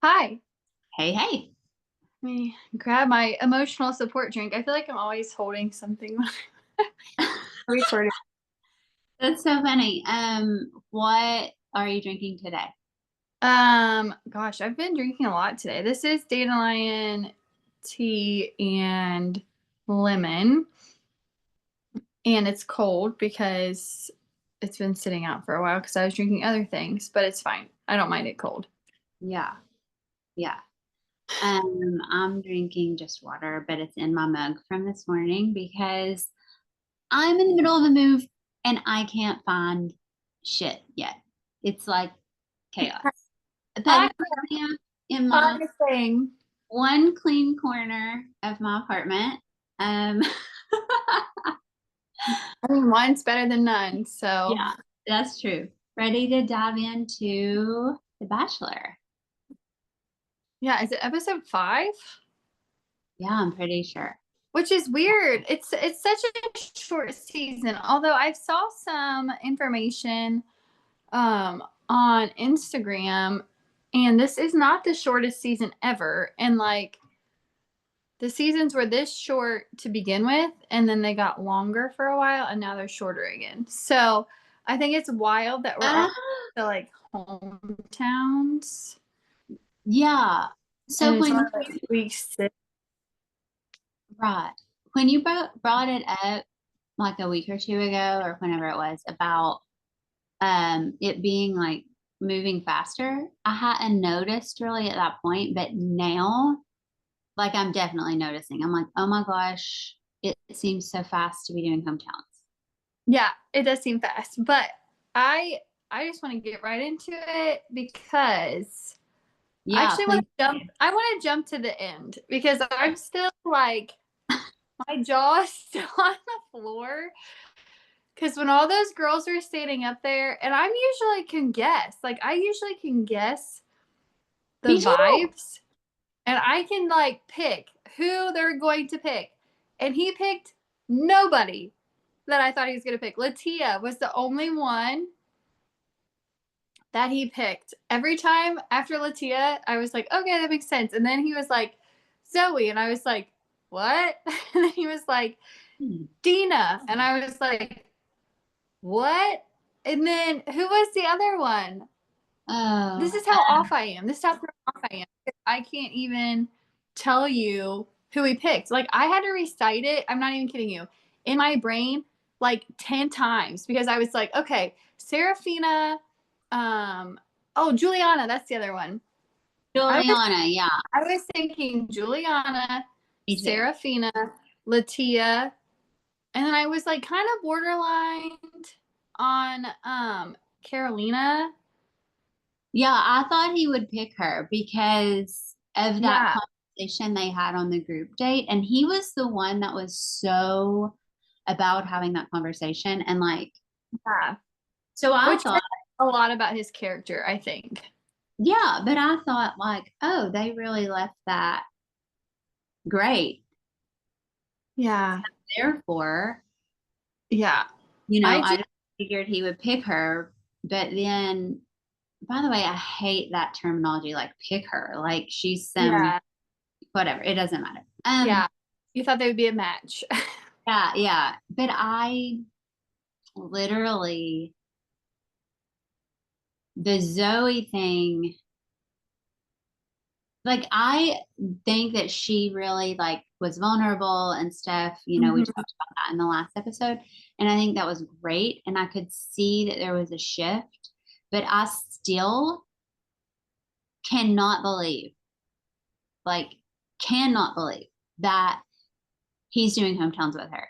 Hi. Hey, hey. Let me grab my emotional support drink. I feel like I'm always holding something when I record. That's so funny. What are you drinking today? Gosh, I've been drinking a lot today. This is dandelion tea and lemon, and it's cold because it's been sitting out for a while because I was drinking other things, but it's fine. I don't mind it cold. Yeah, yeah. I'm drinking just water, but it's in my mug from this morning because I'm in the middle of a move and I can't find shit yet. It's like chaos. But Hi, I am in hi, my thing. one clean corner of my apartment. Um, I mean, one's better than none. So, yeah, that's true. Ready to dive into The Bachelor. yeah, is it episode 5? Yeah, I'm pretty sure. Which is weird. It's such a short season. Although I saw some information on Instagram, and this is not the shortest season ever. And like the seasons were this short to begin with, and then they got longer for a while, and now they're shorter again. So I think it's wild that we're on Uh, the like hometowns, yeah. and So it's when only like week 6. right when you brought it up like a week or two ago or whenever it was about it being like moving faster, I hadn't noticed really at that point, but now like I'm definitely noticing. I'm like, oh my gosh, it seems so fast to be doing hometowns. Yeah, it does seem fast, but I I just want to get right into it because I Yeah, actually want please. to jump. I want to jump to the end because I'm still like my jaw is still on the floor because when all those girls were standing up there, and I'm usually can guess, like I usually can guess the Me too. vibes, and I can like pick who they're going to pick, and he picked nobody that I thought he was going to pick. Latia was the only one that he picked. Every time after Latia, I was like, okay, that makes sense. And then he was like, Zoe. And I was like, what? And then he was like, Hmm. Dinah. And I was like, what? And then who was the other one? Oh, This is how off I am. This is how off I am. I can't even tell you who he picked. Like, I had to recite it. I'm not even kidding you. In my brain, like 10 times because I was like, okay, Serafina, oh, Juliana, that's the other one. I was Juliana, yeah, I was thinking Juliana, me too. Serafina, Latia, and then I was like kind of borderline on Carolina. Yeah, I thought he would pick her because of that Yeah. conversation they had on the group date. And he was the one that was so about having that conversation. And like, Yeah. so I Which thought, says a lot about his character, I think. yeah, but I thought like, oh, they really left that great. Yeah. Therefore, Yeah. I I just just figured he would pick her. But then, by the way, I hate that terminology, like pick her. Like she's some yeah. whatever. It doesn't matter. Yeah. You thought they would be a match. Yeah, yeah. But I literally the Zoe thing, like I think that she really like was vulnerable and stuff. We talked Mhm. about that in the last episode. And I think that was great. And I could see that there was a shift, but I still cannot believe, like, cannot believe that he's doing hometowns with her.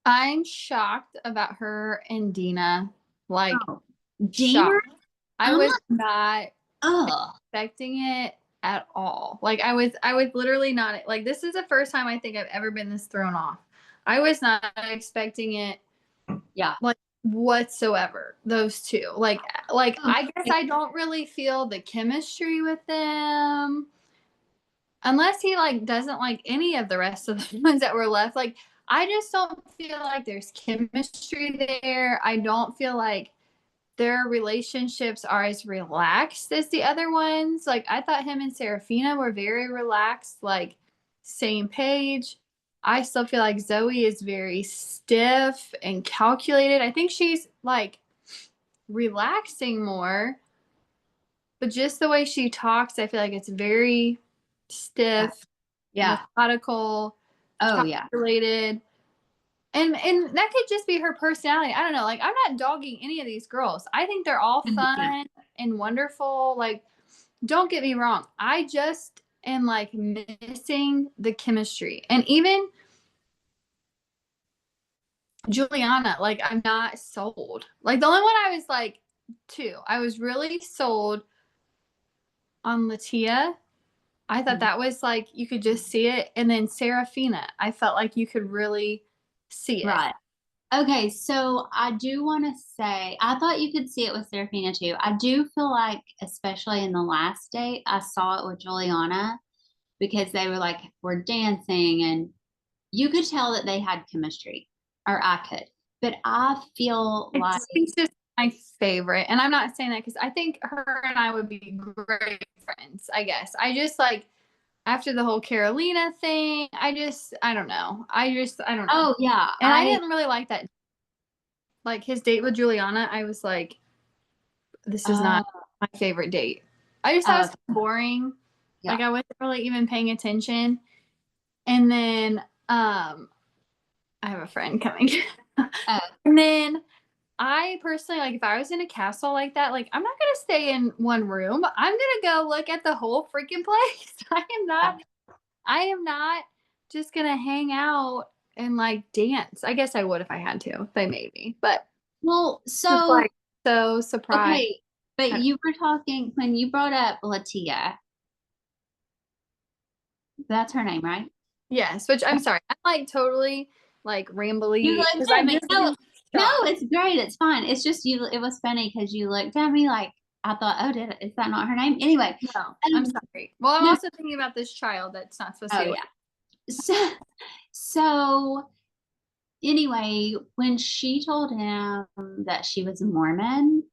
I'm shocked about her and Dina. Like Oh, Dina, shocked. I I'm was like, not oh, expecting it at all. Like I was literally not like this is the first time I think I've ever been this thrown off. I was not expecting it yeah. like whatsoever. Those two. Like Oh, I guess I don't really feel the chemistry with them unless he like doesn't like any of the rest of the ones that were left. Like I just don't feel like there's chemistry there. I don't feel like their relationships are as relaxed as the other ones. Like I thought him and Serafina were very relaxed, like same page. I still feel like Zoe is very stiff and calculated. I think she's like relaxing more, but just the way she talks, I feel like it's very stiff, Yeah. methodical, Oh, yeah. calculated. And that could just be her personality. I don't know. Like I'm not dogging any of these girls. I think they're all fun and wonderful. Like don't get me wrong. I just am like missing the chemistry. And even Juliana, like I'm not sold. Like the only one I was like two. I was really sold on Latia. I thought that was like you could just see it. And then Serafina, I felt like you could really see it. Right. Okay, so I do want to say, I thought you could see it with Serafina too. I do feel like, especially in the last date, I saw it with Juliana because they were dancing and you could tell that they had chemistry, or I could. But I feel I like, think she's my favorite. And I'm not saying that because I think her and I would be great friends, I guess. I just like after the whole Carolina thing, I don't know. I don't know. oh yeah, And I didn't really like that. Like his date with Juliana, I was like, this is uh, not my favorite date. I just thought it was uh, kind of boring. yeah. Like I wasn't really even paying attention. And then I have a friend coming. Uh, And then I personally, like, if I was in a castle like that, like, I'm not gonna stay in one room. I'm gonna go look at the whole freaking place. I am not just gonna hang out and like dance. I guess I would if I had to, if they made me. But well, just so, like so surprised. okay, but you were talking when you brought up Latia, that's her name, right? Yes, which I'm sorry. I'm like totally like You rambly looked because at I'm me. just No, in no, shock. it's great. It's fine. It's just you. It was funny because you looked at me like I thought, oh, is that not her name? Anyway, No, I'm sorry. Well, I'm no. also thinking about this child that's not supposed to Oh be. yeah. So, so anyway, when she told him that she was Mormon,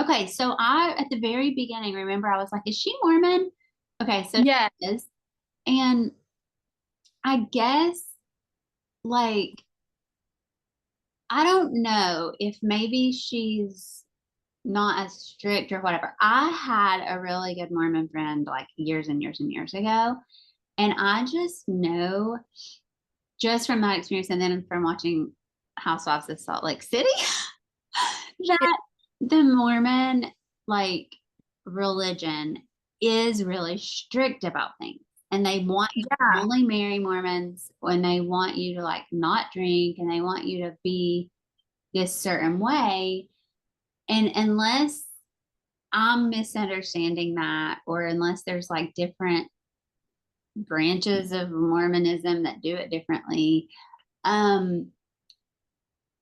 okay. So I at the very beginning remember I was like, is she Mormon? Okay, so Yeah, she is, and I guess like I don't know if maybe she's not as strict or whatever. I had a really good Mormon friend like years and years and years ago. And I just know just from that experience and then from watching Housewives of Salt Lake City yeah, that the Mormon like religion is really strict about things. And they want you to yeah, only marry Mormons when they want you to like not drink and they want you to be this certain way. And unless I'm misunderstanding that, or unless there's like different branches of Mormonism that do it differently, um,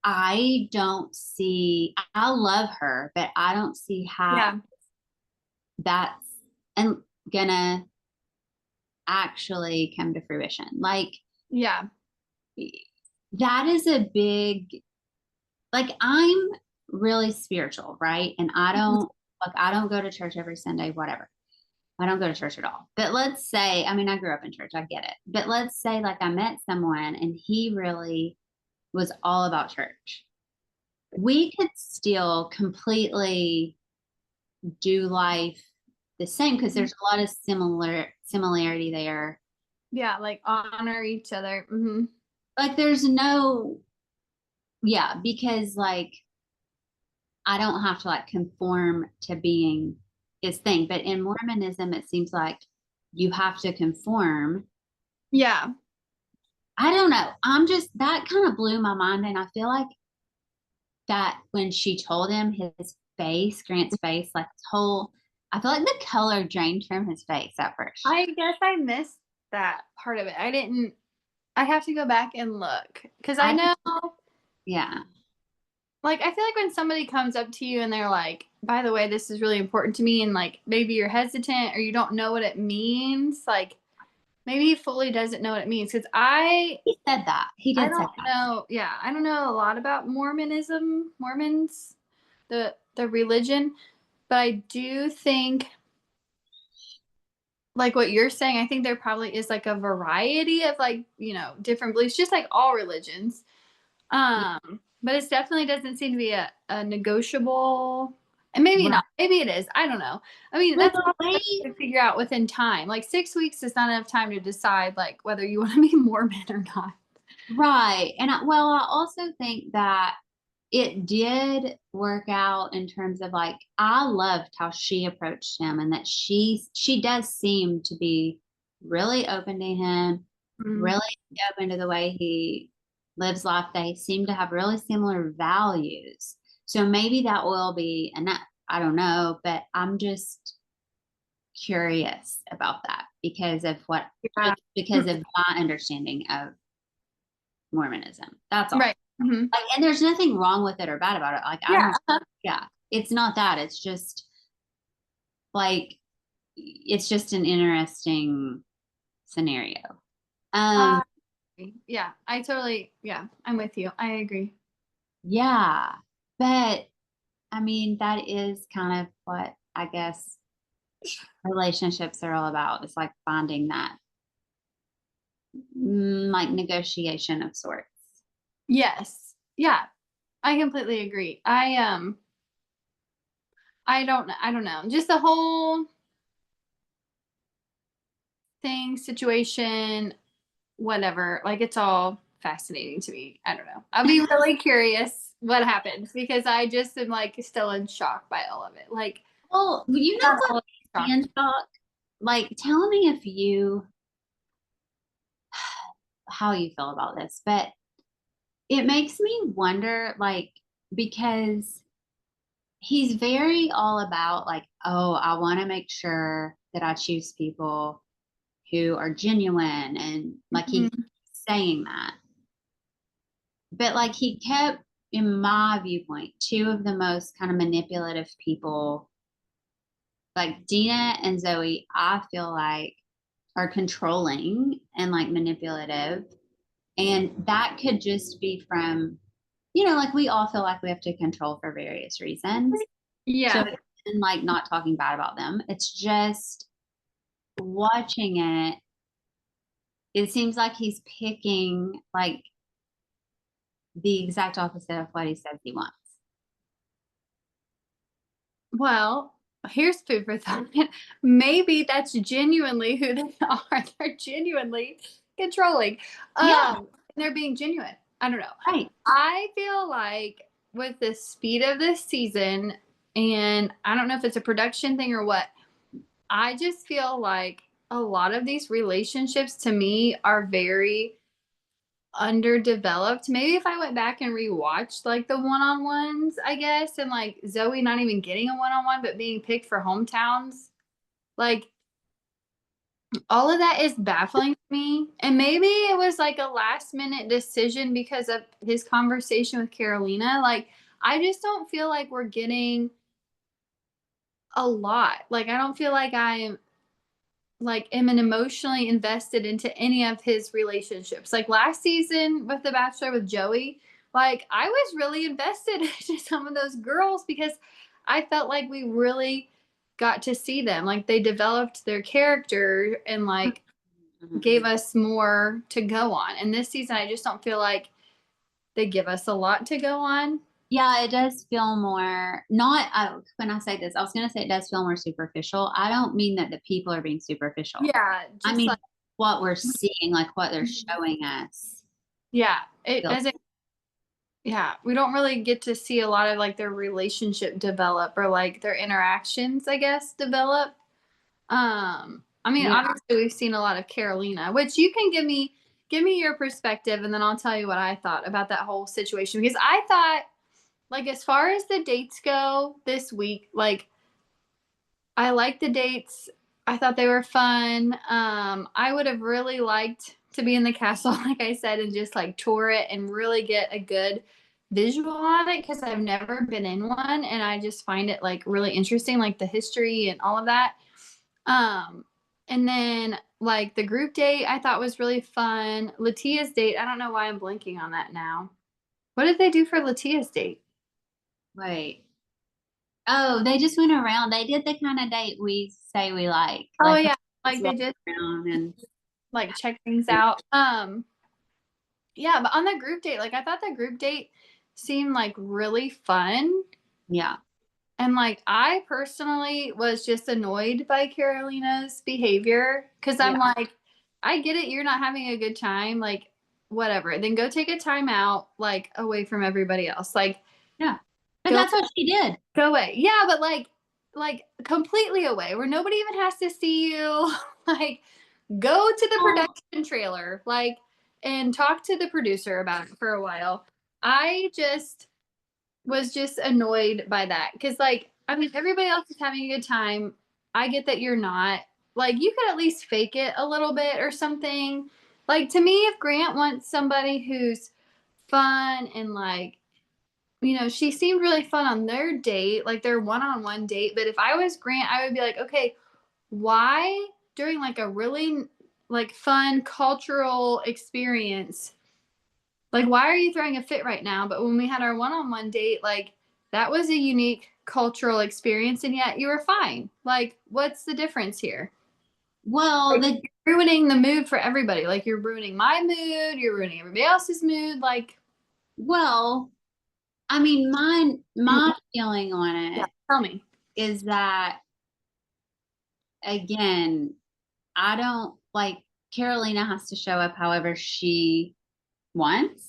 I don't see, I love her, but I don't see how yeah, that's and gonna actually come to fruition. Like yeah, that is a big, like I'm really spiritual, right? And I don't go to church every Sunday, whatever. I don't go to church at all. But let's say, I mean, I grew up in church, I get it. But let's say, like, I met someone and he really was all about church. We could still completely do life the same because there's a lot of similarity there. yeah. Like honor each other. Hmm. Like, there's no, yeah, because like I don't have to like conform to being his thing. But in Mormonism, it seems like you have to conform. Yeah, I don't know. I'm just that kind of blew my mind, and I feel like that when she told him his face, Grant's face, like his whole, I feel like the color drained from his face at first. I guess I missed that part of it. I didn't. I have to go back and look because I I know, yeah, like, I feel like when somebody comes up to you and they're like, "By the way, this is really important to me," and like maybe you're hesitant or you don't know what it means, like maybe he fully doesn't know what it means because he said that. He I did say don't that. know. Yeah, I don't know a lot about Mormonism, Mormons. the religion, but I do think like what you're saying, I think there probably is like a variety of like, different beliefs, just like all religions. But it definitely doesn't seem to be a negotiable, and maybe Right. not. Maybe it is. I don't know. I mean, Well, that's the probably way, to figure out within time. Like 6 weeks is not enough time to decide like whether you want to be Mormon or not. right. And well, I also think that it did work out in terms of like I loved how she approached him and that she does seem to be really open to him, Mm. really open to the way he lives life. They seem to have really similar values. So maybe that will be enough. I don't know, but I'm just curious about that because of what Yeah. just because of my understanding of Mormonism. That's all. Right. Hmm. Like, and there's nothing wrong with it or bad about it. Like, I Yeah. don't, yeah, it's not that. It's just like, it's just an interesting scenario. Um, Uh, yeah. I totally. Yeah. I'm with you. I agree. yeah, but I mean, that is kind of what I guess relationships are all about. It's like finding that like negotiation of sorts. Yes. Yeah. I completely agree. I don't know. Just the whole thing, situation, whatever. Like it's all fascinating to me. I don't know. I'll be really curious what happens because I just am like still in shock by all of it. Like Well, you know not what? all of it shocked And me. talk, like, tell me if you how you feel about this, but it makes me wonder, like, because he's very all about, like, oh, I want to make sure that I choose people who are genuine. And like, he's Mhm. saying that. But like, he kept, in my viewpoint, two of the most kind of manipulative people, like Dina and Zoe, I feel like are controlling and like manipulative. And that could just be from, like we all feel like we have to control for various reasons. So, Yeah. and like not talking bad about them, it's just watching it. It seems like he's picking like the exact opposite of what he says he wants. Well, here's food for thought. Maybe that's genuinely who they are. They're genuinely controlling. Yeah, They're being genuine. I don't know. right. I feel like with the speed of this season, and I don't know if it's a production thing or what, I just feel like a lot of these relationships to me are very underdeveloped. Maybe if I went back and rewatched like the one-on-ones, I guess, and like Zoe not even getting a one-on-one but being picked for hometowns, like all of that is baffling to me. And maybe it was like a last minute decision because of his conversation with Carolina. Like I just don't feel like we're getting a lot. Like I don't feel like I am an emotionally invested into any of his relationships. Like last season with The Bachelor with Joey, like I was really invested into some of those girls because I felt like we really got to see them. Like they developed their character and like gave Mhm. us more to go on. And this season I just don't feel like they give us a lot to go on. Yeah, it does feel more not when I say this, I was going to say it does feel more superficial. I don't mean that the people are being superficial. Yeah, I just mean like what we're seeing, like what they're mhm. showing us. Yeah, it Feels as it yeah, we don't really get to see a lot of like their relationship develop or like their interactions, I guess, develop. I mean, yeah. obviously we've seen a lot of Carolina, which you can give me your perspective and then I'll tell you what I thought about that whole situation because I thought like as far as the dates go this week, like I like the dates. I thought they were fun. I would have really liked to be in the castle, like I said, and just like tour it and really get a good visual on it because I've never been in one and I just find it like really interesting, like the history and all of that. Um, and then like the group date I thought was really fun. Latia's date, I don't know why I'm blinking on that now. What did they do for Latia's date? Wait. Oh, they just went around. They did the kind of date we say we Oh like yeah, just like they walk just around and like check things out. Yeah, but on the group date, like I thought the group date seemed like really fun. yeah, And like I personally was just annoyed by Carolina's behavior because yeah, I'm like, I get it, you're not having a good time, like whatever. Then go take a time out, like away from everybody else. Like yeah. But go that's what she did. go away. Yeah, but like completely away where nobody even has to see you. Like go to the Oh, production trailer, like and talk to the producer about it for a while. I just was just annoyed by that because like I mean everybody else is having a good time. I get that you're not. Like you could at least fake it a little bit or something. Like to me, if Grant wants somebody who's fun and like she seemed really fun on their date, like their one-on-one date. But if I was Grant, I would be like, okay, why during like a really like fun cultural experience, like why are you throwing a fit right now? But when we had our one-on-one date, like that was a unique cultural experience and yet you were fine. Like what's the difference here? well, Like you're ruining the mood for everybody. Like you're ruining my mood, you're ruining everybody else's mood. Like well, I mean, my feeling on yeah, it tell me. is that again, I don't like Carolina has to show up however she wants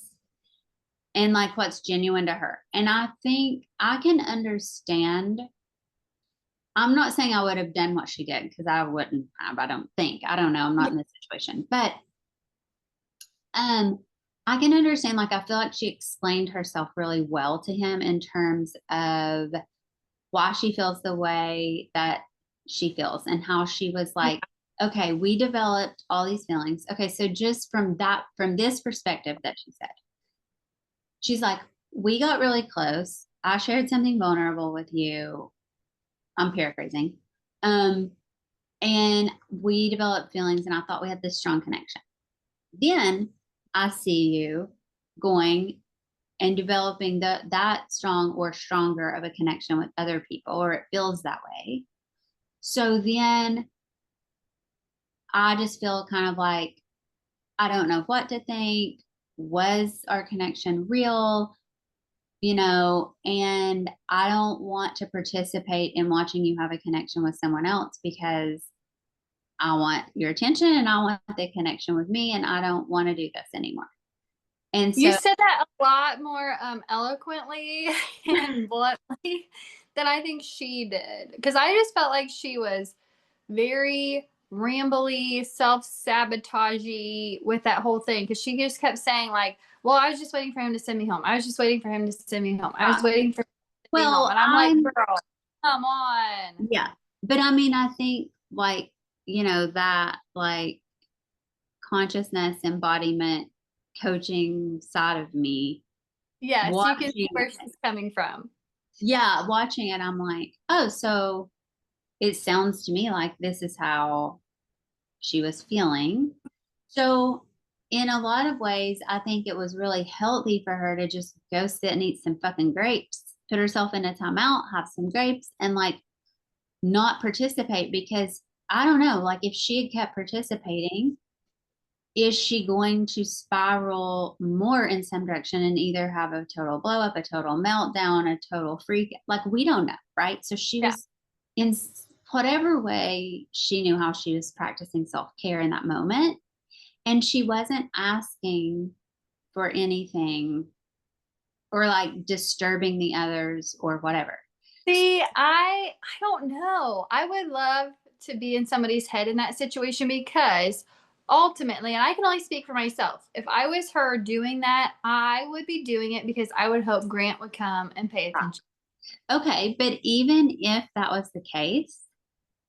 and like what's genuine to her. And I think I can understand. I'm not saying I would have done what she did because I wouldn't have. I don't think. I don't know. I'm not in this situation. But um I can understand, like I feel like she explained herself really well to him in terms of why she feels the way that she feels and how she was Yeah. like, okay, we developed all these feelings. Okay, so just from this perspective that she said, she's like, we got really close. I shared something vulnerable with you. I'm paraphrasing. Um, and we developed feelings, and I thought we had this strong connection. Then I see you going and developing that strong or stronger of a connection with other people, or it feels that way. So then I just feel kind of like, I don't know what to think. Was our connection real? And I don't want to participate in watching you have a connection with someone else because I want your attention and I want the connection with me and I don't want to do this anymore. And You so, said that a lot more eloquently and bluntly than I think she did. Because I just felt like she was very rambly, self-sabotagey with that whole thing. Because she just kept saying, like, well, I was just waiting for him to send me home. I was just waiting for him to send me home. I was waiting for him to send me home. well, And I'm like, girl, come on. yeah, but I mean, I think like, that like consciousness embodiment coaching side of me Yes, you can see watching, where she's coming from. yeah, watching it, I'm like, oh, so it sounds to me like this is how she was feeling. So, in a lot of ways, I think it was really healthy for her to just go sit and eat some fucking grapes, put herself in a timeout, have some grapes, and like not participate because I don't know, like if she had kept participating, is she going to spiral more in some direction and either have a total blow up, a total meltdown, a total freak? Like we don't know, right? So she Yeah. was in whatever way she knew how she was practicing self care in that moment. And she wasn't asking for anything or like disturbing the others or whatever. See, I don't know. I would love to be in somebody's head in that situation because ultimately, and I can only speak for myself, if I was her doing that, I would be doing it because I would hope Grant would come and pay attention. Okay, but even if that was the case,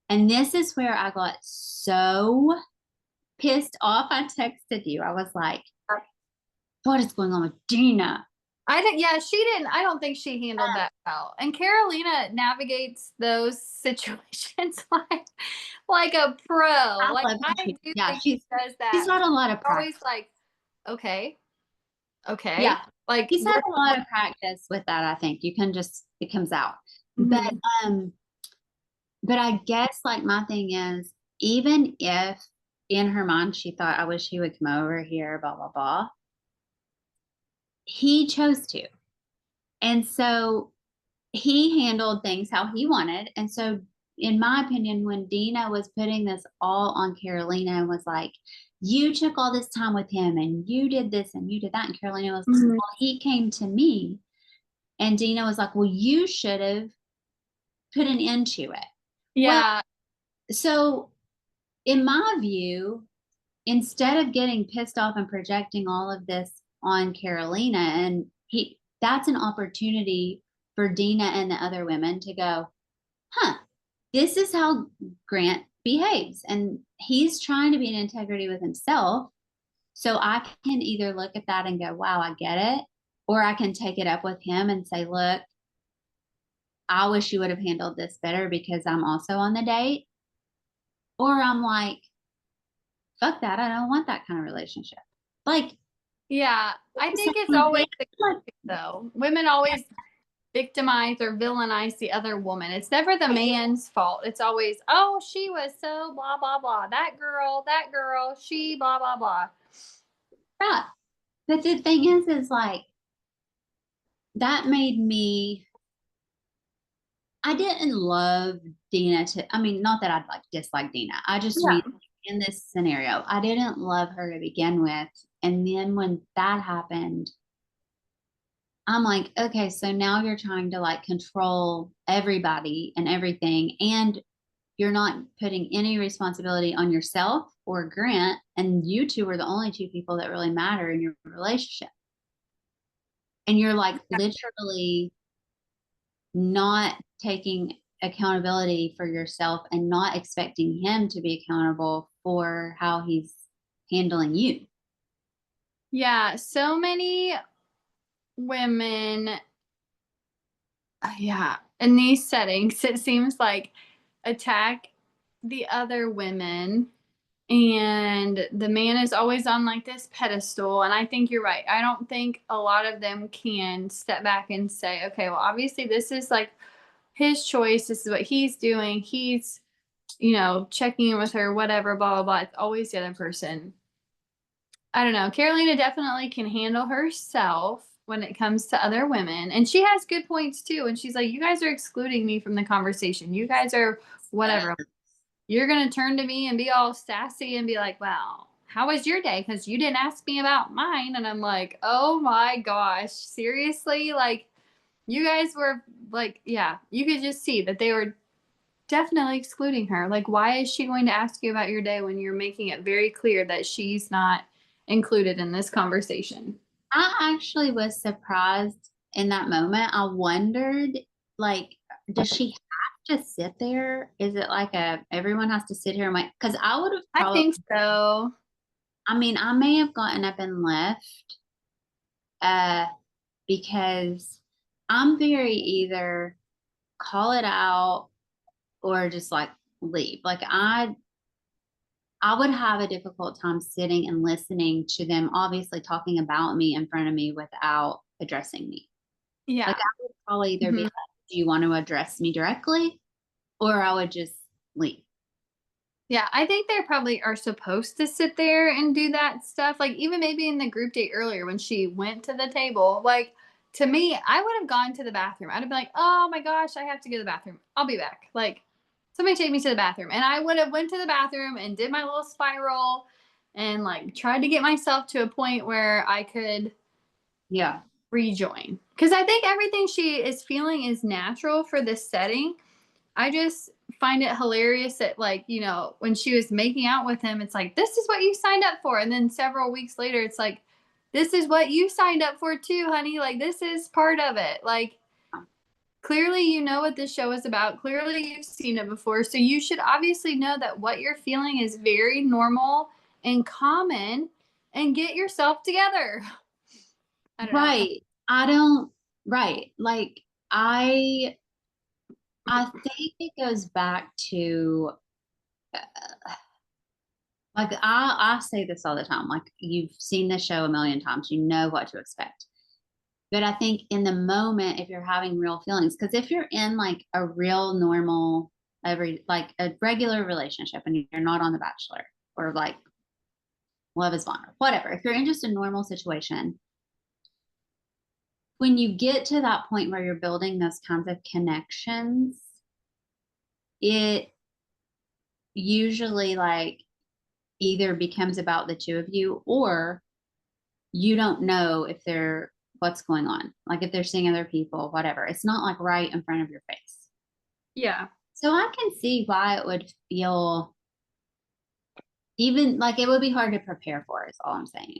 and this is where I got so pissed off, I texted you. I was like, what is going on with Dinah? I didn't, yeah, she didn't, I don't think she handled that well. And Carolina navigates those situations like a pro. I Like love I how she, do yeah, think she does she's that. got a lot of Always practice. like, okay, Yeah, okay. Like he's had what a lot of practice with that. I think you can just, it comes out. But Mhm. um, but I guess like my thing is, even if in her mind she thought, I wish he would come over here, blah blah blah, he chose to. And so he handled things how he wanted. And so, in my opinion, when Dina was putting this all on Carolina and was like, you took all this time with him and you did this and you did that. And Carolina was like, Mhm. well, he came to me. And Dina was like, well, you should have put an end to it. Well, Yeah. so in my view, instead of getting pissed off and projecting all of this on Carolina, and that's an opportunity for Dina and the other women to go, huh, this is how Grant behaves. And he's trying to be in integrity with himself. So I can either look at that and go, wow, I get it. Or I can take it up with him and say, look, I wish you would have handled this better because I'm also on the date. Or I'm like, fuck that. I don't want that kind of relationship. Like, Yeah. I think it's same always thing. the Like, case, though. Women always victimize or villainize the other woman. It's never the man's fault. It's always, oh, she was so blah, blah, blah. That girl, she blah, blah, blah. right. But the thing is like, that made me, I didn't love Dina to, I mean, not that I'd like dislike Dina. I just mean Yeah. in this scenario, I didn't love her to begin with. And then when that happened, I'm like, okay, so now you're trying to like control everybody and everything. And you're not putting any responsibility on yourself or Grant. And you two are the only two people that really matter in your relationship. And you're like literally not taking accountability for yourself and not expecting him to be accountable for how he's handling you. Yeah. So many women, yeah, in these settings, it seems like attack the other women and the man is always on like this pedestal, and I think you're right. I don't think a lot of them can step back and say, okay, well, obviously this is like his choice, this is what he's doing, he's checking in with her, whatever, blah blah blah. It's always the other person. I don't know. Carolina definitely can handle herself when it comes to other women, and she has good points too, and she's like, you guys are excluding me from the conversation, you guys are whatever. You're going to turn to me and be all sassy and be like, well, how was your day? Because you didn't ask me about mine. And I'm like, oh my gosh, seriously? Like, you guys were like, yeah, you could just see that they were definitely excluding her. Like, why is she going to ask you about your day when you're making it very clear that she's not included in this conversation? I actually was surprised in that moment. I wondered, like, does she have to sit there? Is it like everyone has to sit here and wait? Because I would have I probably, think so. I mean, I may have gotten up and left uh, because I'm very either call it out or just like leave. Like I would have a difficult time sitting and listening to them obviously talking about me in front of me without addressing me. Like Yeah. I would probably either be Mhm. like, do you want to address me directly? Or I would just leave. Yeah, I think they probably are supposed to sit there and do that stuff. Like even maybe in the group date earlier when she went to the table, like to me, I would have gone to the bathroom. I'd have been like, "Oh my gosh, I have to go to the bathroom. I'll be back." Like somebody take me to the bathroom. And I would have went to the bathroom and did my little spiral and like tried to get myself to a point where I could Yeah. rejoin. Cuz I think everything she is feeling is natural for this setting. I just find it hilarious that like, when she was making out with him, it's like, this is what you signed up for. And then several weeks later, it's like, this is what you signed up for too, honey. Like this is part of it. Like clearly you know what this show is about. Clearly you've seen it before. So you should obviously know that what you're feeling is very normal and common and get yourself together. I don't know. Right. I don't, right. Like I think it goes back to like I say this all the time. Like you've seen the show a million times, you know what to expect. But I think in the moment, if you're having real feelings, because if you're in like a real normal, like a regular relationship and you're not on The Bachelor or like Love is Blind or whatever, if you're in just a normal situation, when you get to that point where you're building those kinds of connections, it usually like either becomes about the two of you or you don't know if they're what's going on. Like if they're seeing other people, whatever. It's not like right in front of your face. Yeah. So I can see why it would feel even like it would be hard to prepare for, is all I'm saying.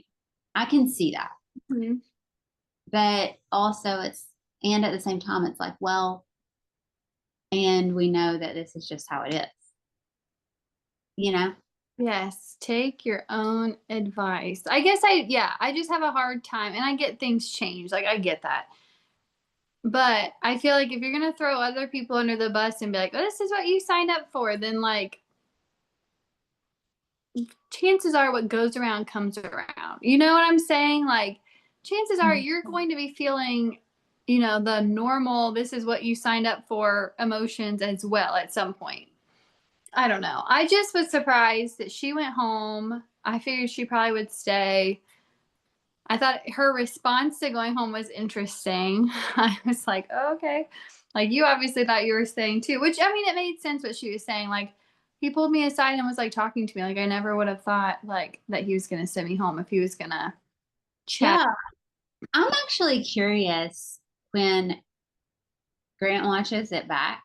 I can see that. Mhm. But also and at the same time, it's like, well, and we know that this is just how it is, you know? Yes, take your own advice. I guess yeah, I just have a hard time and I get things changed. Like I get that. But I feel like if you're going to throw other people under the bus and be like, "Oh, this is what you signed up for," then like chances are what goes around comes around. You know what I'm saying? Like chances are you're going to be feeling, the normal, this is what you signed up for emotions as well at some point. I don't know. I just was surprised that she went home. I figured she probably would stay. I thought her response to going home was interesting. I was like, oh, okay. Like you obviously thought you were staying too, which I mean, it made sense what she was saying. Like he pulled me aside and was like talking to me. Like I never would have thought like that he was going to send me home if he was going to chat. Yeah. I'm actually curious when Grant watches it back,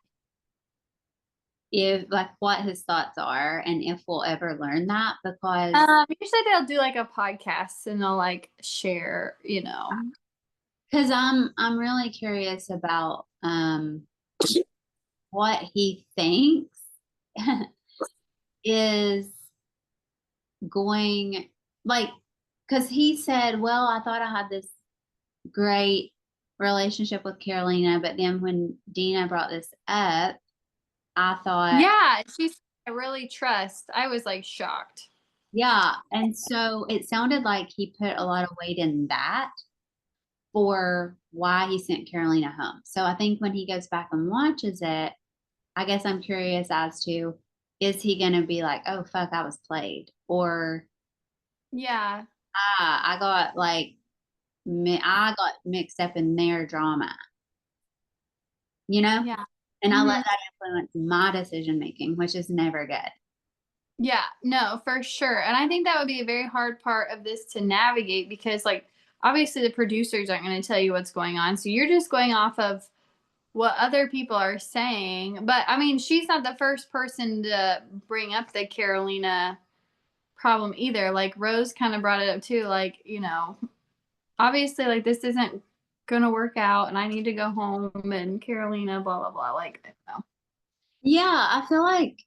if like what his thoughts are and if we'll ever learn that Usually they'll do like a podcast and they'll like share. because I'm really curious about what he thinks is going like because he said, well, I thought I had this great relationship with Carolina, but then when Dinah brought this up, I thought, Yeah, she's I really trust. I was like shocked. yeah. And so it sounded like he put a lot of weight in that for why he sent Carolina home. So I think when he goes back and watches it, I guess I'm curious as to is he going to be like, oh, fuck, I was played? Or, Yeah. I got like, I got mixed up in their drama, you know? Yeah. And I let Mhm. that influence my decision making, which is never good. Yeah, no, for sure. And I think that would be a very hard part of this to navigate because, like, obviously the producers aren't going to tell you what's going on. So you're just going off of what other people are saying. But I mean, she's not the first person to bring up the Carolina problem either. Like, Rose kind of brought it up too. Like, obviously, like, this isn't going to work out and I need to go home and Carolina, blah, blah, blah. Like, I don't know. Yeah, I feel like,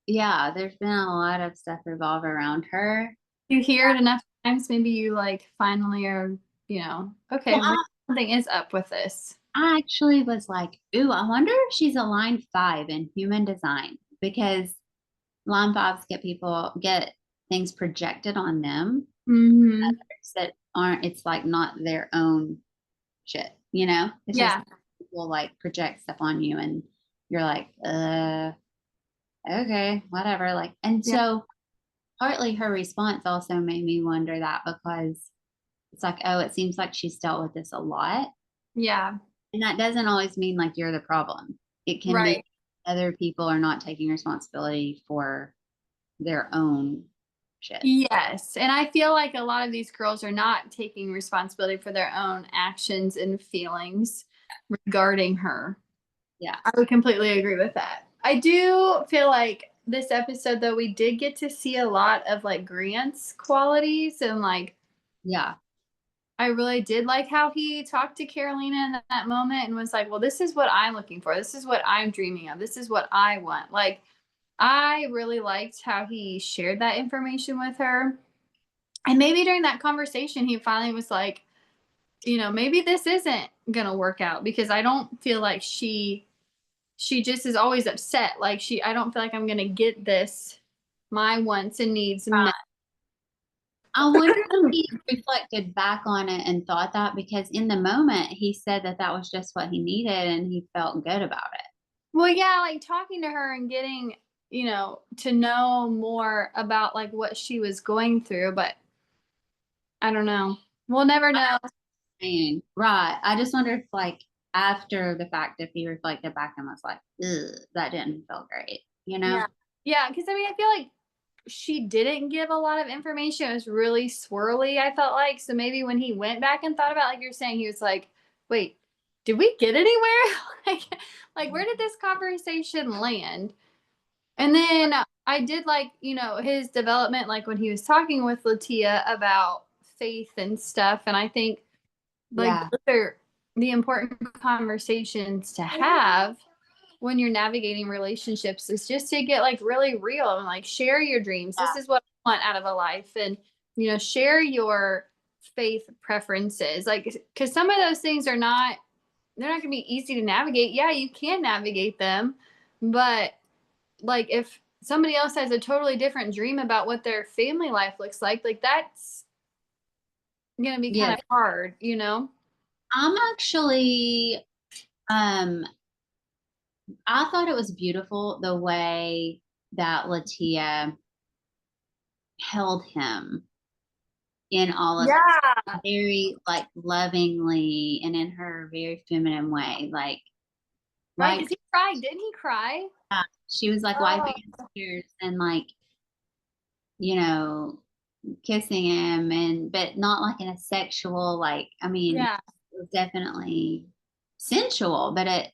yeah, there's been a lot of stuff revolve around her. You hear it enough times, maybe you like finally are, okay, Well, maybe something is up with this. I actually was like, ooh, I wonder if she's a line five in human design because line fives get things projected on them Hmm. that aren't, it's like not their own shit, you know? It's just Yeah. people like project stuff on you and you're like, okay, whatever. Like, and Yeah. so partly her response also made me wonder that because it's like, oh, it seems like she's dealt with this a lot. Yeah. And that doesn't always mean like you're the problem. It can mean Right. other people are not taking responsibility for their own shit. Yes. And I feel like a lot of these girls are not taking responsibility for their own actions and feelings regarding her. Yeah. I would completely agree with that. I do feel like this episode, though, we did get to see a lot of like Grant's qualities and like Yeah. I really did like how he talked to Carolina in that moment and was like, well, this is what I'm looking for. This is what I'm dreaming of. This is what I want. Like, I really liked how he shared that information with her. And maybe during that conversation, he finally was like, maybe this isn't going to work out because I don't feel like she just is always upset. Like, I don't feel like I'm going to get my wants and needs met. I wonder if he reflected back on it and thought that, because in the moment he said that that was just what he needed and he felt good about it. Well, yeah, like talking to her and getting, to know more about like what she was going through, but I don't know. We'll never know. Right. I just wonder if, like, after the fact, if he reflected back and was like, ugh, that didn't feel great, you know? Yeah. Yeah, because I mean, I feel like she didn't give a lot of information. It was really swirly, I felt like. So maybe when he went back and thought about, like you're saying, he was like, wait, did we get anywhere? like, where did this conversation land? And then I did like, his development, like when he was talking with Latia about faith and stuff. And I think like Yeah. those are the important conversations to have when you're navigating relationships, is just to get like really real and like share your dreams. This is what I want out of a life. And, share your faith preferences. Like, because some of those things they're not going to be easy to navigate. Yeah, you can navigate them. But like, if somebody else has a totally different dream about what their family life looks like that's going to be kind Yes. of hard. I'm actually, um, I thought it was beautiful the way that Latia held him in all of Yeah. very, like, lovingly and in her very feminine way. Right. Like Because he cried. Didn't he cry? she was like Oh, wiping his tears and, like, you know, kissing him, and but not like in a sexual, like, I mean, yeah. it was definitely sensual, but I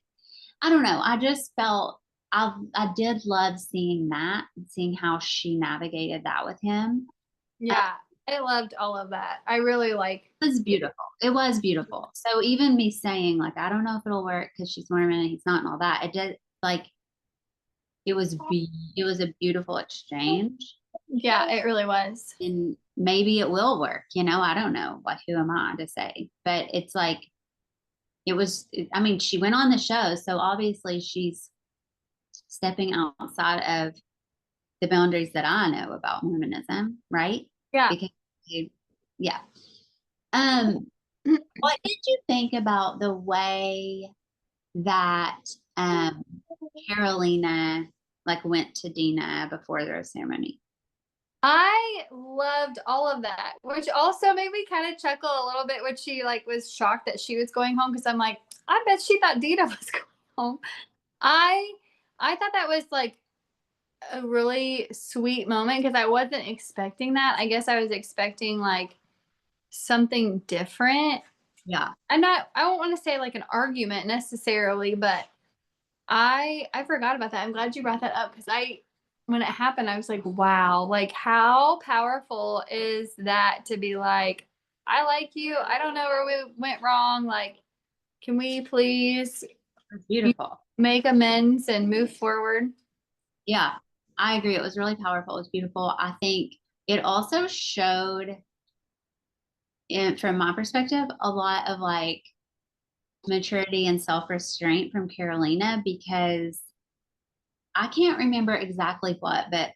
don't know. I just felt I did love seeing that, seeing how she navigated that with him. Yeah. I loved all of that. I really like. It was beautiful. It was beautiful. So even me saying, like, I don't know if it'll work because she's Mormon and he's not and all that, it did, like, it was a beautiful exchange, Yeah, it really was. and maybe it will work. I don't know. Like, who am I to say? But it's like it was. I mean, she went on the show, so obviously she's stepping outside of the boundaries that I know about Mormonism, right? Yeah. Because, yeah. Um, what did you think about the way that Carolina, like, went to Dinah before the rose ceremony? I loved all of that, which also made me kind of chuckle a little bit when she like was shocked that she was going home, because I'm like, I bet she thought Dina was going home. I I thought that was like a really sweet moment because I wasn't expecting that. I guess I was expecting like something different. Yeah. I don't want to say like an argument necessarily, but I forgot about that. I'm glad you brought that up because when it happened, I was like, wow, like how powerful is that to be like, I like you. I don't know where we went wrong. Like, can we please It's beautiful. make amends and move forward? Yeah, I agree. It was really powerful. It was beautiful. I think it also showed, from my perspective, a lot of, like, maturity and self-restraint from Carolina, because I can't remember exactly what, but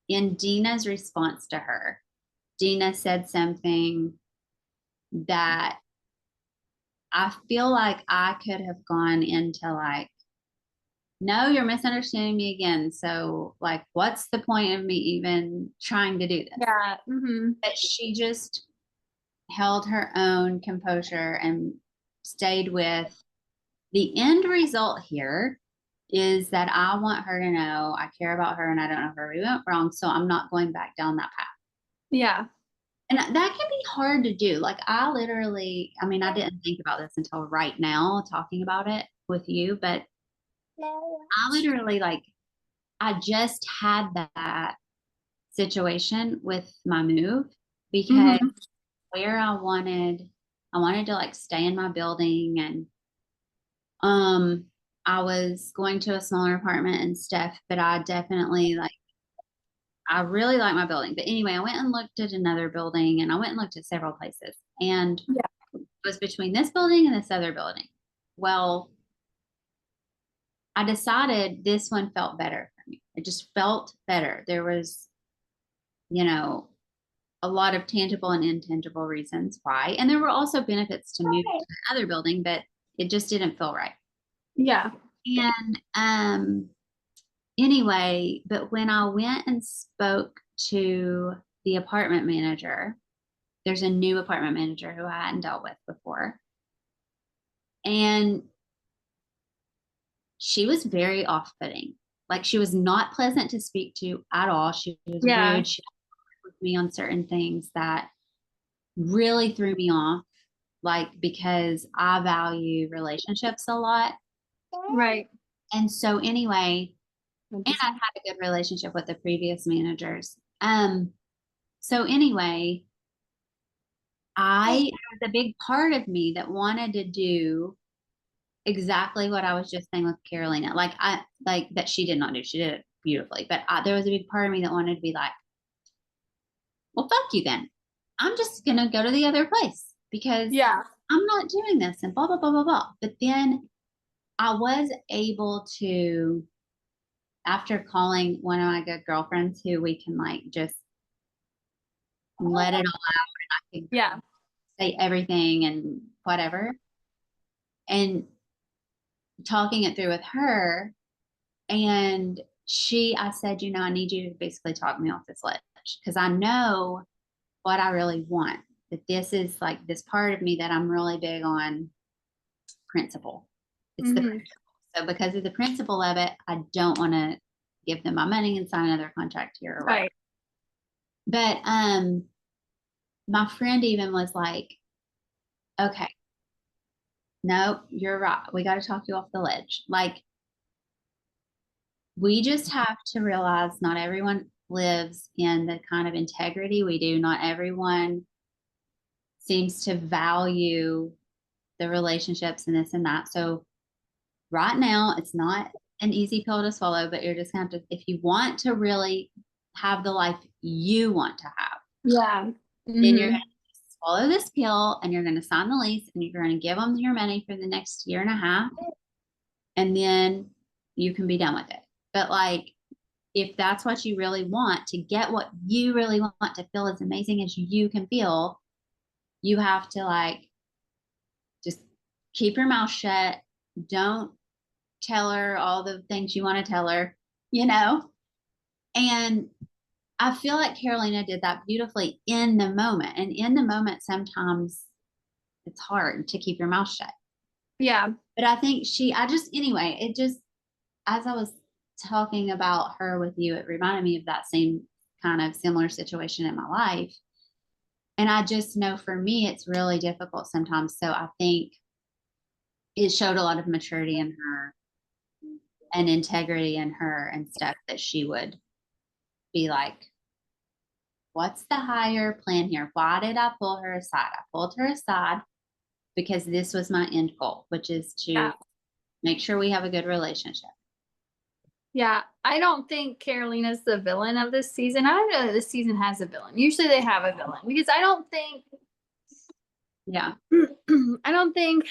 in Dina's response to her, Dina said something that I feel like I could have gone into, like, no, you're misunderstanding me again. So, like, what's the point of me even trying to do this? Yeah. But she just held her own composure and stayed with the end result here is that I want her to know I care about her and I don't know where we went wrong. So I'm not going back down that path. Yeah. And that can be hard to do. Like, I literally, I mean, I didn't think about this until right now talking about it with you, but I literally, like, I just had that situation with my move, because hmm where I wanted to, like, stay in my building, and um I was going to a smaller apartment and stuff, but I definitely, like, I really like my building. But anyway, I went and looked at another building, and I went and looked at several places, and Yeah. it was between this building and this other building. Well, I decided this one felt better for me. It just felt better. There was, you know, a lot of tangible and intangible reasons why. And there were also benefits to moving to the other building, but it just didn't feel right. Yeah. And anyway, but when I went and spoke to the apartment manager, there's a new apartment manager who I hadn't dealt with before. And she was very off-putting. Like she was not pleasant to speak to at all. She was Yeah. rude. She with me on certain things that really threw me off, like because I value relationships a lot. Right. And so anyway, and I had a good relationship with the previous managers. So anyway, there's a big part of me that wanted to do exactly what I was just saying with Carolina. Like that she did not do. She did it beautifully. But there was a big part of me that wanted to be like, well, fuck you then. I'm just going to go to the other place because Yeah. I'm not doing this and blah, blah, blah, blah, blah. But then I was able to, after calling one of my good girlfriends who we can like just let it all out and I can Yeah. say everything and whatever. And talking it through with her. And I said, I need you to basically talk me off this ledge because I know what I really want. That this is like this part of me that I'm really big on principle. It's the principle. So because of the principle of it, I don't want to give them my money and sign another contract here or whatever. Right. But my friend even was like, okay, no, you're right. We got to talk you off the ledge. Like we just have to realize not everyone lives in the kind of integrity we do. Not everyone seems to value the relationships and this and that. So right now, it's not an easy pill to swallow, but you're just going to have to, if you want to really have the life you want to have, Yeah. then you're going to swallow this pill and you're going to sign the lease and you're going to give them your money for the next year and a half. And then you can be done with it. But like, if that's what you really want to get what you really want to feel as amazing as you can feel, you have to like just keep your mouth shut. Don't tell her all the things you want to tell her, you know? And I feel like Carolina did that beautifully in the moment. And in the moment, sometimes it's hard to keep your mouth shut. Yeah. But I think anyway, as I was talking about her with you, it reminded me of that same kind of similar situation in my life. And I just know for me, it's really difficult sometimes. So I think it showed a lot of maturity in her and integrity in her and stuff that she would be like, what's the higher plan here? Why did I pull her aside? I pulled her aside because this was my end goal, which is to make sure we have a good relationship. Yeah, I don't think Carolina's the villain of this season. I don't know that this season has a villain. Usually they have a villain because I don't think Yeah. I don't think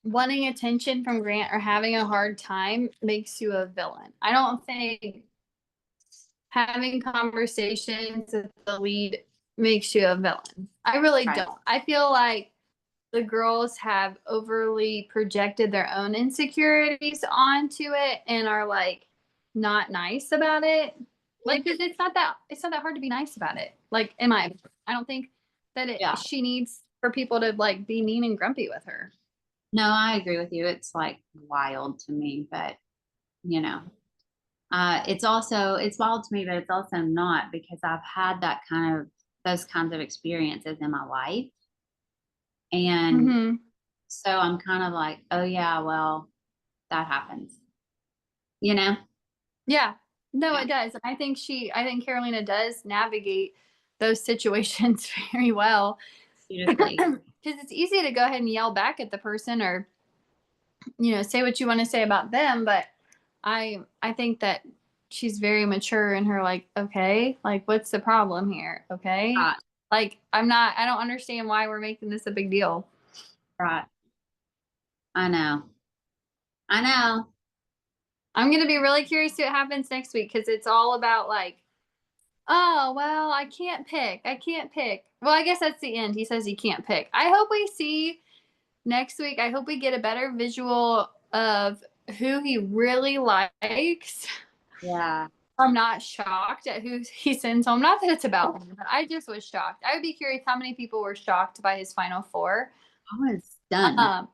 wanting attention from Grant or having a hard time makes you a villain. I don't think having conversations with the lead makes you a villain. I really don't. I feel like the girls have overly projected their own insecurities onto it and are like not nice about it. Like it's not that hard to be nice about it. Like I don't think that she needs for people to like be mean and grumpy with her. No, I agree with you. It's like wild to me, but you know, it's wild to me, but it's also not because I've had those kinds of experiences in my life. And so I'm kind of like, oh yeah, well, that happens, you know? Yeah. No, it does. I think Carolina does navigate those situations very well. Beautifully. Because it's easy to go ahead and yell back at the person or, say what you want to say about them. But I think that she's very mature in her like, okay, like what's the problem here? Okay. Like I don't understand why we're making this a big deal. Right. I know. I know. I'm going to be really curious to what happens next week because it's all about like Oh, well, I can't pick. I can't pick. Well, I guess that's the end. He says he can't pick. I hope we see next week. I hope we get a better visual of who he really likes. Yeah. I'm not shocked at who he sends home. Not that it's about him, but I just was shocked. I would be curious how many people were shocked by his final four. I was stunned. Um,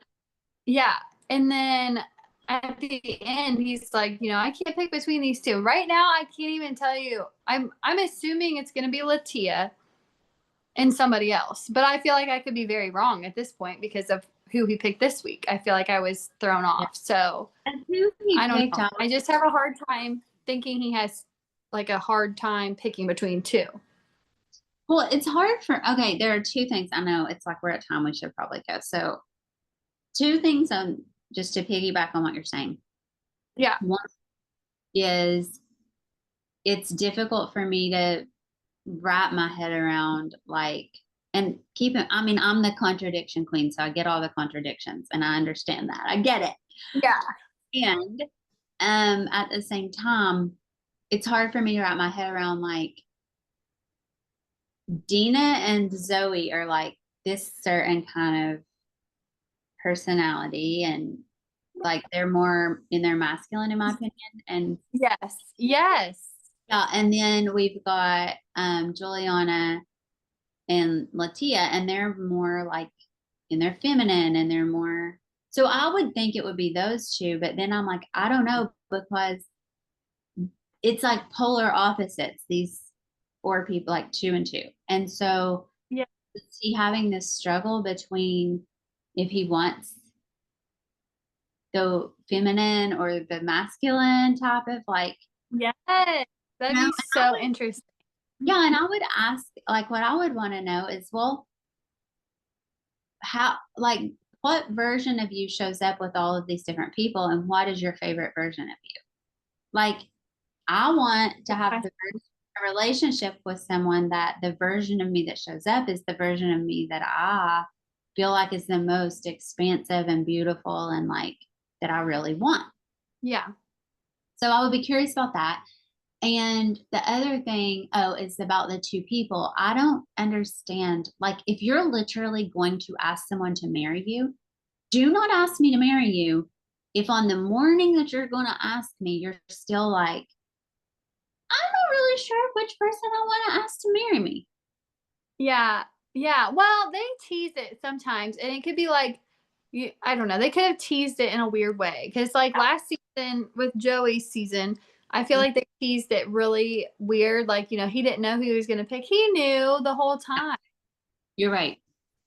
yeah. And then at the end, he's like, I can't pick between these two. Right now, I can't even tell you. I'm assuming it's gonna be Latia and somebody else. But I feel like I could be very wrong at this point because of who he picked this week. I feel like I was thrown Yeah. off. So And who he I don't picked know. out. I just have a hard time thinking he has like a hard time picking between two. Well, it's hard for, okay, there are two things. I know it's like we're at time, we should probably go. So, two things just to piggyback on what you're saying. Yeah. One is it's difficult for me to wrap my head around like, and keep it, I mean, I'm the contradiction queen, so I get all the contradictions and I understand that. I get it. Yeah. And at the same time, it's hard for me to wrap my head around like Dinah and Zoe are like this certain kind of personality and like they're more in their masculine in my opinion. And Yes. Yes. yeah, and then we've got Juliana and Latia, and they're more like in their feminine and they're more, so I would think it would be those two, but then I'm like, I don't know, because it's like polar opposites, these four people, like two and two. And so Yeah. is he having this struggle between if he wants the feminine or the masculine type of like, Yes. That'd and be I so would, interesting. yeah, and I would ask, like, what I would want to know is, well, how, like, what version of you shows up with all of these different people, and what is your favorite version of you? Like, I want to have a relationship with someone that the version of me that shows up is the version of me that I feel like is the most expansive and beautiful and like that I really want. Yeah. So I would be curious about that. And the other thing, oh, is about the two people. I don't understand. Like, if you're literally going to ask someone to marry you, do not ask me to marry you if on the morning that you're going to ask me, you're still like, I'm not really sure which person I want to ask to marry me. Yeah. Yeah. Well, they tease it sometimes, and it could be like, I don't know. They could have teased it in a weird way because, like last season with Joey's season, I feel like they teased it really weird. Like, he didn't know who he was going to pick. He knew the whole time. You're right.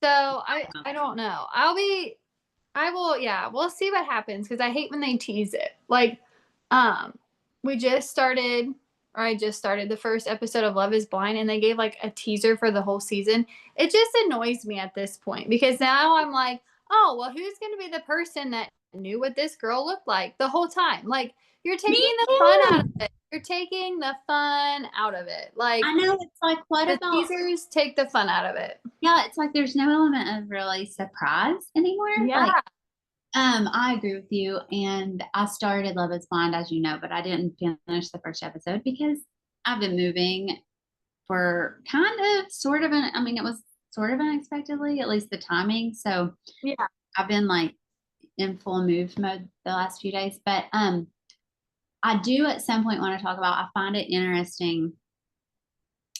So I don't know. I will, yeah, we'll see what happens because I hate when they tease it. Like, um, we just started, or I just started the first episode of Love is Blind, and they gave like a teaser for the whole season. It just annoys me at this point because now I'm like, oh, well, who's going to be the person that knew what this girl looked like the whole time? Like, you're Me taking the fun out too. of it. You're taking the fun out of it. Like, I know it's like, what the about, teasers take the fun out of it. yeah, it's like there's no element of really surprise anymore. Yeah. Like, I agree with you. And I started Love is Blind, as you know, but I didn't finish the first episode because I've been moving for kind of sort of an, I mean, it was sort of unexpectedly, at least the timing. So Yeah. I've been like in full move mode the last few days. But I do at some point want to talk about, I find it interesting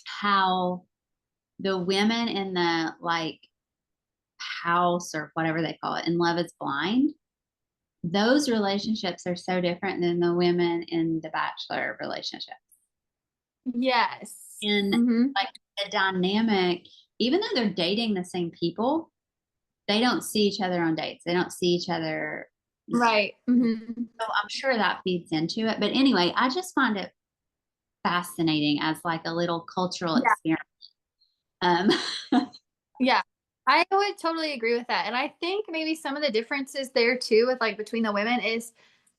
how the women in the like house or whatever they call it in Love is Blind, those relationships are so different than the women in the Bachelor relationship. Yes. And Mm-hmm. like the dynamic, even though they're dating the same people, they don't see each other on dates. They don't see each other. Right. Mm-hmm. So I'm sure that feeds into it. But anyway, I just find it fascinating as like a little cultural Yeah. experience. Um, Yeah. I would totally agree with that. And I think maybe some of the differences there too with like between the women is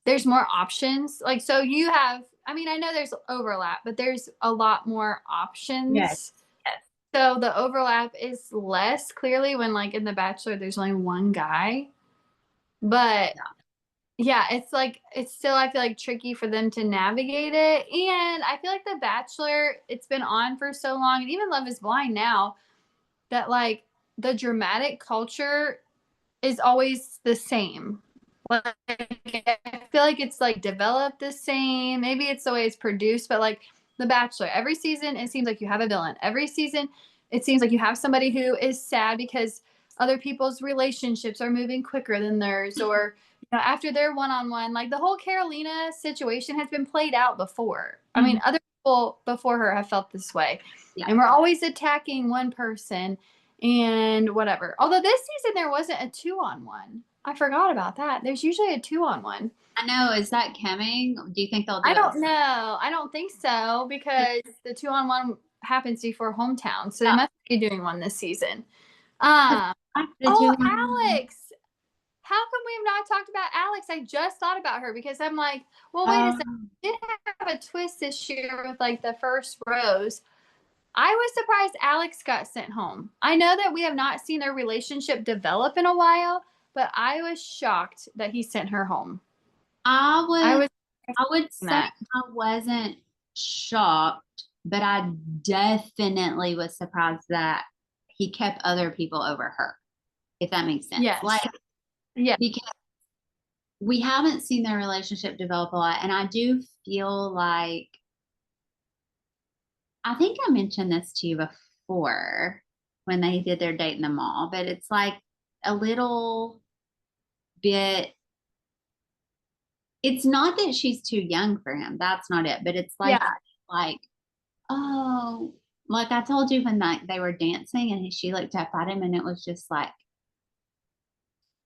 there's more options. Like so you have I mean, I know there's overlap, but there's a lot more yes. options. Yes. So the overlap is less clearly when like in The Bachelor there's only one guy. But Yeah. yeah, it's like it's still I feel like tricky for them to navigate it. And I feel like The Bachelor, it's been on for so long, and even Love is Blind now, that like the dramatic culture is always the same. Like I feel like it's like developed the same. Maybe it's the way it's produced, but like The Bachelor, every season it seems like you have a villain. Every season it seems like you have somebody who is sad because other people's relationships are moving quicker than theirs, or after their one-on-one, like the whole Carolina situation has been played out before. I mean, Mhm. other people before her have felt this way. Yeah. And we're always attacking one person and whatever. Although this season there wasn't a 2-on-1. I forgot about that. There's usually a 2-on-1. I know. Is that coming? Do you think they'll do I it? don't know. I don't think so because the 2-on-1 happens before hometown, so they Yeah. must be doing one this season. 'Cause Um. I like the Oh, two. Alex. How come we have not talked about Alex? I just thought about her because I'm like, well, wait a second. Um, We did have a twist this year with like the first rose. I was surprised Alex got sent home. I know that we have not seen their relationship develop in a while, but I was shocked that he sent her home. I I would was I would say that. I wasn't shocked, but I definitely was surprised that he kept other people over her, if that makes sense. Yes. Like, Yeah. because we haven't seen their relationship develop a lot, and I do feel like I think I mentioned this to you before when they did their date in the mall, but it's like a little bit, it's not that she's too young for him. That's not it. But it's Yeah. like, oh, like I told you when like they were dancing and she looked up at him and it was just like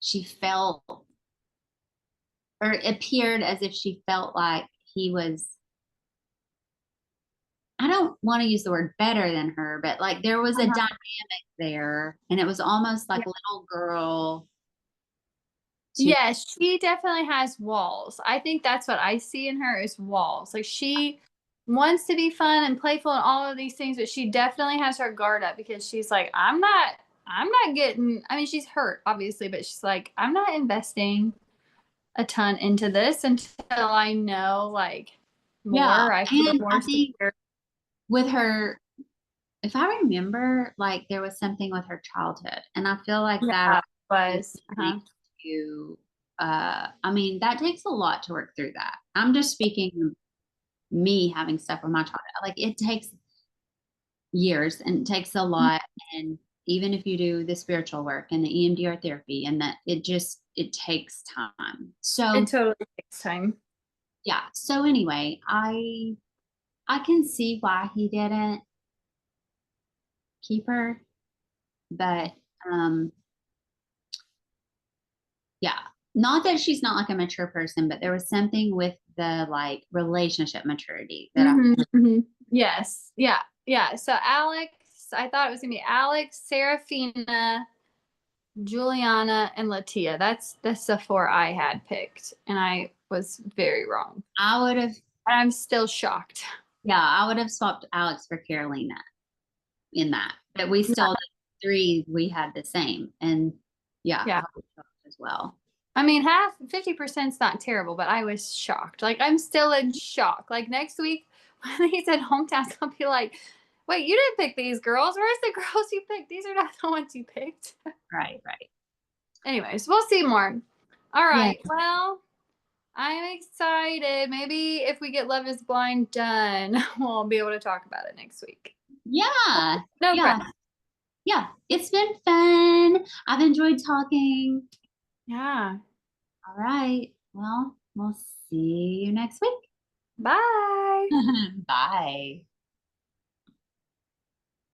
she felt or it appeared as if she felt like he was, I don't want to use the word better than her, but like there was a Uh-huh. dynamic there and it was almost like Yeah. little girl to, Yes, she definitely has walls. I think that's what I see in her is walls. Like she wants to be fun and playful and all of these things, but she definitely has her guard up because she's like, I'm not getting, I mean, she's hurt, obviously, but she's like, I'm not investing a ton into this until I know like yeah. more. I feel And more I think secure. with her, if I remember, like there was something with her childhood, and I feel like that Yeah, it also was. Uh-huh. makes you. I mean, that takes a lot to work through that. I'm just speaking me having stuff with my childhood. Like it takes years and it takes a lot, and even if you do the spiritual work and the EMDR therapy, and that it takes time. It So totally takes time. yeah. So anyway, I can see why he didn't keep her, but um yeah. Not that she's not like a mature person, but there was something with the like relationship maturity that I, Hmm. Hmm. Yes. Yeah. Yeah. So Alex, I thought it was gonna be Alex, Serafina, Juliana, and Latia. That's the four I had picked, and I was very wrong. I would have, And I'm still shocked. yeah, I would have swapped Alex for Carolina in that. But we Yeah. still, the three, we had the same. And yeah, Yeah. I was shocked as well. I mean, 50% is not terrible, but I was shocked. Like I'm still in shock. Like next week when he said hometowns, I'll be like, "Wait, you didn't pick these girls. Where's the girls you picked? These are not the ones you picked." Right, right. Anyways, we'll see more. All Yeah. right. Well, I'm excited. Maybe if we get Love is Blind done, we'll be able to talk about it next week. Yeah. No Yeah. pressure. Yeah. It's been fun. I've enjoyed talking. Yeah. All right. Well, we'll see you next week. Bye. Bye.